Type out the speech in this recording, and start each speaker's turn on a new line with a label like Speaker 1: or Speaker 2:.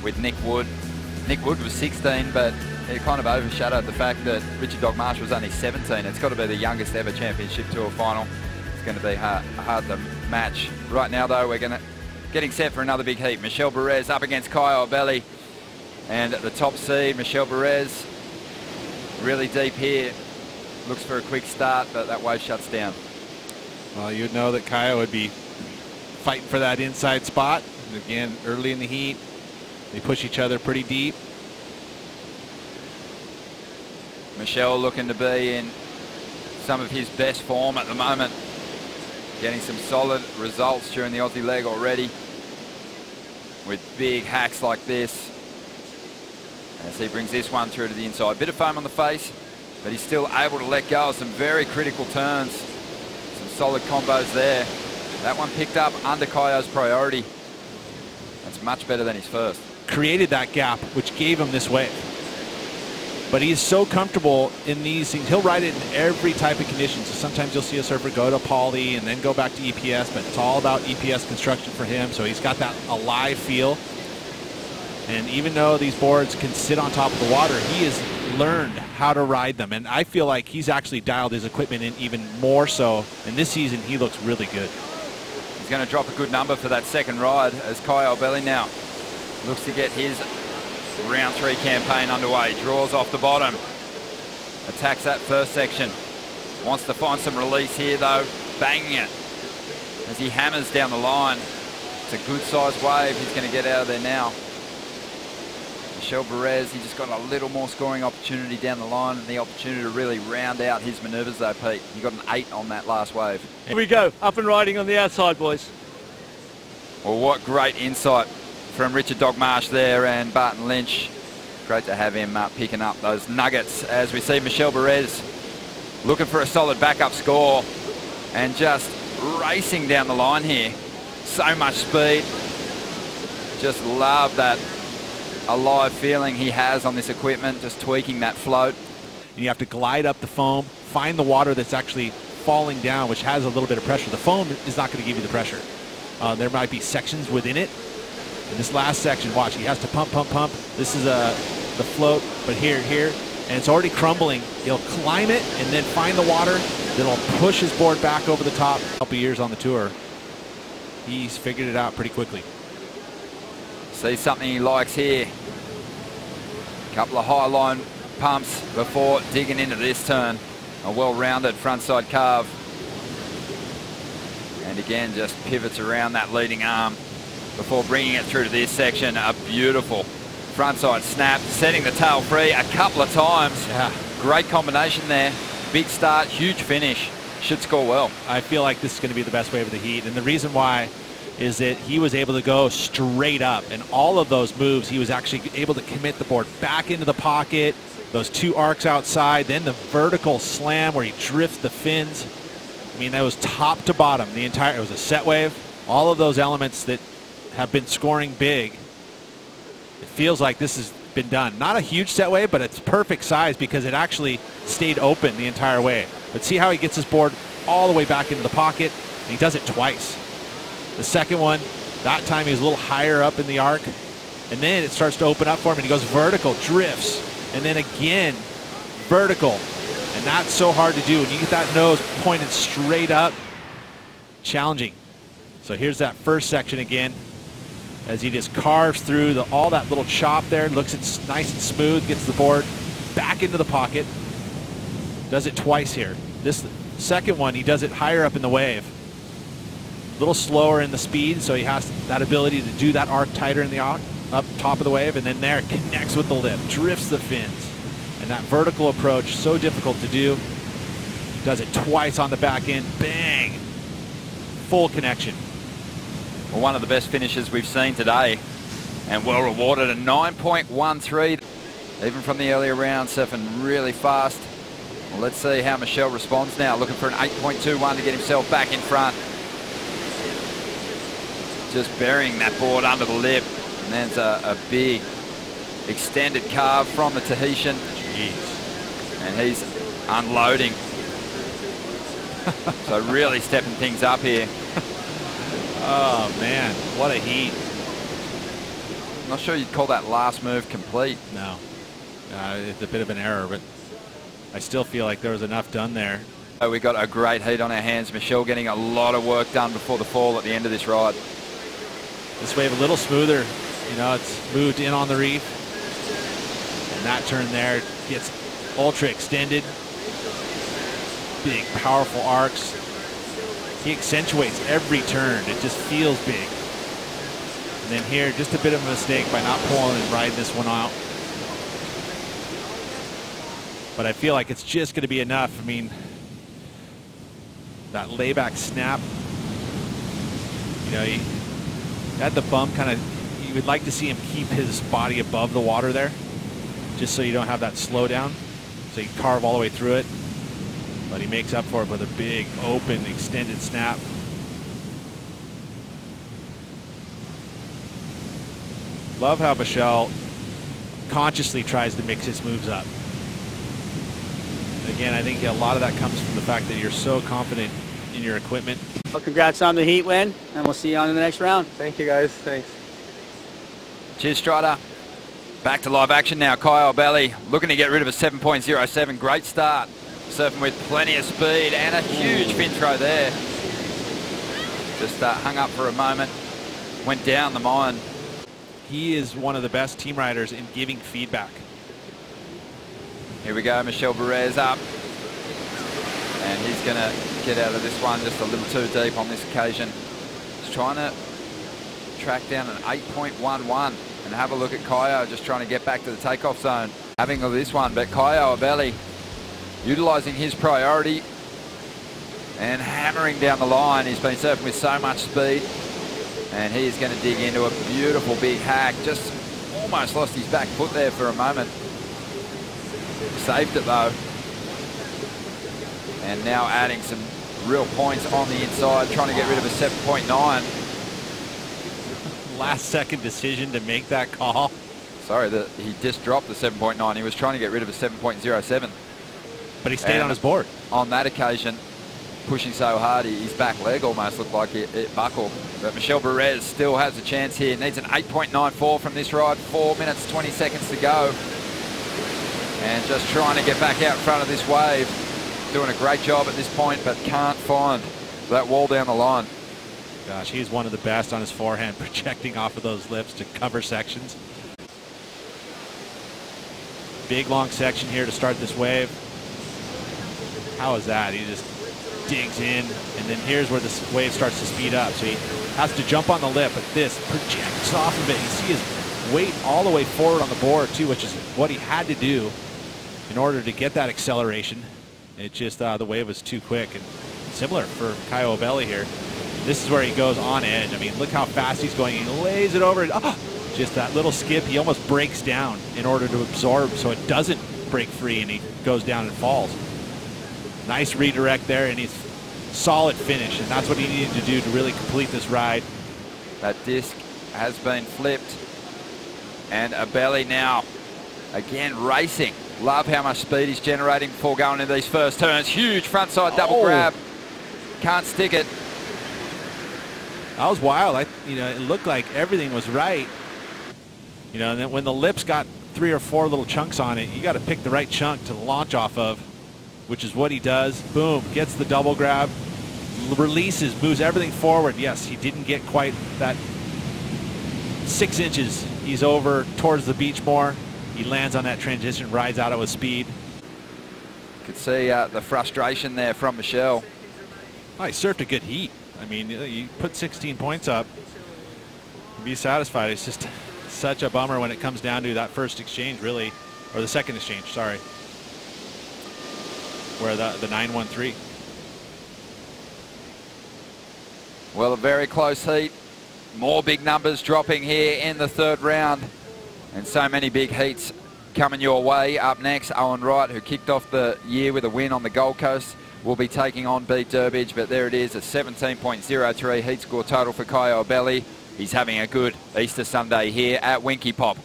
Speaker 1: with Nick Wood. Nick Wood was 16, but it kind of overshadowed the fact that Richard Dog Marsh was only 17. It's got to be the youngest ever championship tour final. It's going to be hard to match. Right now, though, we're getting set for another big heat. Michel Bourez up against Caio Ibelli. And at the top seed, Michel Bourez, really deep here. Looks for a quick start, but that wave shuts down.
Speaker 2: Well, you'd know that Caio would be fighting for that inside spot. And again, early in the heat, they push each other pretty deep.
Speaker 1: Michel looking to be in some of his best form at the moment. Getting some solid results during the Aussie leg already. With big hacks like this. As he brings this one through to the inside. Bit of foam on the face, but he's still able to let go of some very critical turns. Some solid combos there. That one picked up under Caio's priority. That's much better than his first.
Speaker 2: Created that gap, which gave him this wave. But he's so comfortable in these things. He'll ride it in every type of condition. So sometimes you'll see a surfer go to poly and then go back to EPS, but it's all about EPS construction for him. So he's got that alive feel. And even though these boards can sit on top of the water, he has learned how to ride them. And I feel like he's actually dialed his equipment in even more so. And this season, he looks really good.
Speaker 1: He's going to drop a good number for that second ride as Caio Ibelli now looks to get his round 3 campaign underway. Draws off the bottom. Attacks that first section. Wants to find some release here, though. Banging it as he hammers down the line. It's a good-sized wave. He's going to get out of there now. Michel Bourez, he just got a little more scoring opportunity down the line and the opportunity to really round out his manoeuvres though, Pete. He got an 8 on that last wave.
Speaker 3: Here we go, up and riding on the outside, boys.
Speaker 1: Well, what great insight from Richard Dog Marsh there and Barton Lynch. Great to have him picking up those nuggets as we see Michel Bourez looking for a solid backup score and just racing down the line here. So much speed. Just love that alive feeling he has on this equipment, just tweaking that float.
Speaker 2: And you have to glide up the foam, find the water that's actually falling down, which has a little bit of pressure. The foam is not going to give you the pressure. There might be sections within it. In this last section, watch, he has to pump, pump, pump. This is the float, but here, and it's already crumbling. He'll climb it and then find the water. Then he'll push his board back over the top. A couple years on the tour, he's figured it out pretty quickly.
Speaker 1: See something he likes here. Couple of high line pumps before digging into this turn. A well-rounded frontside carve. And again, just pivots around that leading arm before bringing it through to this section. A beautiful frontside snap, setting the tail free a couple of times.
Speaker 2: Yeah.
Speaker 1: Great combination there. Big start, huge finish. Should score well.
Speaker 2: I feel like this is going to be the best wave of the heat. And the reason why is that he was able to go straight up. And all of those moves, he was actually able to commit the board back into the pocket, those 2 arcs outside, then the vertical slam where he drifts the fins. I mean, that was top to bottom. It was a set wave. All of those elements that have been scoring big. It feels like this has been done. Not a huge set wave, but it's perfect size because it actually stayed open the entire way. But see how he gets his board all the way back into the pocket, and he does it twice. The second one, that time he was a little higher up in the arc, and then it starts to open up for him, and he goes vertical, drifts, and then again, vertical. And that's so hard to do. When you get that nose pointed straight up, challenging. So here's that first section again, as he just carves through all that little chop there, looks it's nice and smooth, gets the board back into the pocket, does it twice here. This second one, he does it higher up in the wave. A little slower in the speed, so he has that ability to do that arc tighter in the arc, up top of the wave, and then there, connects with the lip, drifts the fins. And that vertical approach, so difficult to do. Does it twice on the back end, bang! Full connection.
Speaker 1: Well, one of the best finishes we've seen today, and well rewarded, a 9.13. Even from the earlier round, surfing really fast. Well, let's see how Michel responds now, looking for an 8.21 to get himself back in front. Just burying that board under the lip, and there's a big extended carve from the Tahitian.
Speaker 2: Jeez.
Speaker 1: And he's unloading. So really stepping things up here.
Speaker 2: Oh man, what a heat.
Speaker 1: Not sure you'd call that last move complete.
Speaker 2: No. It's a bit of an error, but I still feel like there was enough done there.
Speaker 1: We got a great heat on our hands. Michel getting a lot of work done before the fall at the end of this ride.
Speaker 2: This wave a little smoother. You know, it's moved in on the reef. And that turn there gets ultra extended. Big, powerful arcs. He accentuates every turn. It just feels big. And then here, just a bit of a mistake by not pulling and riding this one out. But I feel like it's just going to be enough. I mean, that layback snap, you know, he had the bump kind of, you would like to see him keep his body above the water there, just so you don't have that slowdown. So you carve all the way through it. But he makes up for it with a big, open, extended snap. Love how Michel consciously tries to mix his moves up. Again, I think a lot of that comes from the fact that you're so confident in your equipment.
Speaker 4: Well, congrats on the heat win, and we'll see you on the next round.
Speaker 5: Thank you, guys. Thanks.
Speaker 1: Cheers, Strider. Back to live action now. Caio Ibelli looking to get rid of a 7.07. Great start. Surfing with plenty of speed and a huge fin throw there. Just hung up for a moment. Went down the mine.
Speaker 2: He is one of the best team riders in giving feedback.
Speaker 1: Here we go, Michel Bourez up. And he's going to get out of this one just a little too deep on this occasion. He's trying to track down an 8.11 and have a look at Caio just trying to get back to the takeoff zone. Having a look at this one, but Caio Ibelli utilising his priority and hammering down the line. He's been surfing with so much speed and he's going to dig into a beautiful big hack. Just almost lost his back foot there for a moment. Saved it though. And now adding some real points on the inside, trying to get rid of a 7.9.
Speaker 2: Last second decision to make that call.
Speaker 1: Sorry, he just dropped the 7.9. He was trying to get rid of a 7.07.
Speaker 2: But he stayed on his board.
Speaker 1: On that occasion, pushing so hard, his back leg almost looked like it buckled. But Michel Bourez still has a chance here. Needs an 8.94 from this ride. 4 minutes, 20 seconds to go. And just trying to get back out in front of this wave. Doing a great job at this point, but can't find that wall down the line.
Speaker 2: Gosh, he's one of the best on his forehand, projecting off of those lips to cover sections. Big long section here to start this wave. How is that? He just digs in, and then here's where this wave starts to speed up. So he has to jump on the lip, but this projects off of it. You see his weight all the way forward on the board too, which is what he had to do in order to get that acceleration. It just, the wave was too quick, and similar for Caio Ibelli here. This is where he goes on edge. I mean, look how fast he's going. He lays it over. Just that little skip. He almost breaks down in order to absorb so it doesn't break free, and he goes down and falls. Nice redirect there, and he's solid finish, and that's what he needed to do to really complete this ride.
Speaker 1: That disc has been flipped, and Ibelli now again racing. Love how much speed he's generating before going into these first turns. Huge frontside double grab. Can't stick it.
Speaker 2: That was wild. It looked like everything was right. You know, and then when the lips got 3 or 4 little chunks on it, you got to pick the right chunk to launch off of, which is what he does. Boom, gets the double grab, releases, moves everything forward. Yes, he didn't get quite that 6 inches. He's over towards the beach more. He lands on that transition, rides out it with speed.
Speaker 1: You could see the frustration there from Michel.
Speaker 2: Oh, he surfed a good heat. I mean, you put 16 points up, be satisfied. It's just such a bummer when it comes down to that first exchange, really, or the second exchange, sorry, where the 9-1-3.
Speaker 1: Well, a very close heat. More big numbers dropping here in the third round. And so many big heats coming your way. Up next, Owen Wright, who kicked off the year with a win on the Gold Coast, will be taking on Beat Durbidge. But there it is, a 17.03 heat score total for Caio Ibelli. He's having a good Easter Sunday here at Winky Pop.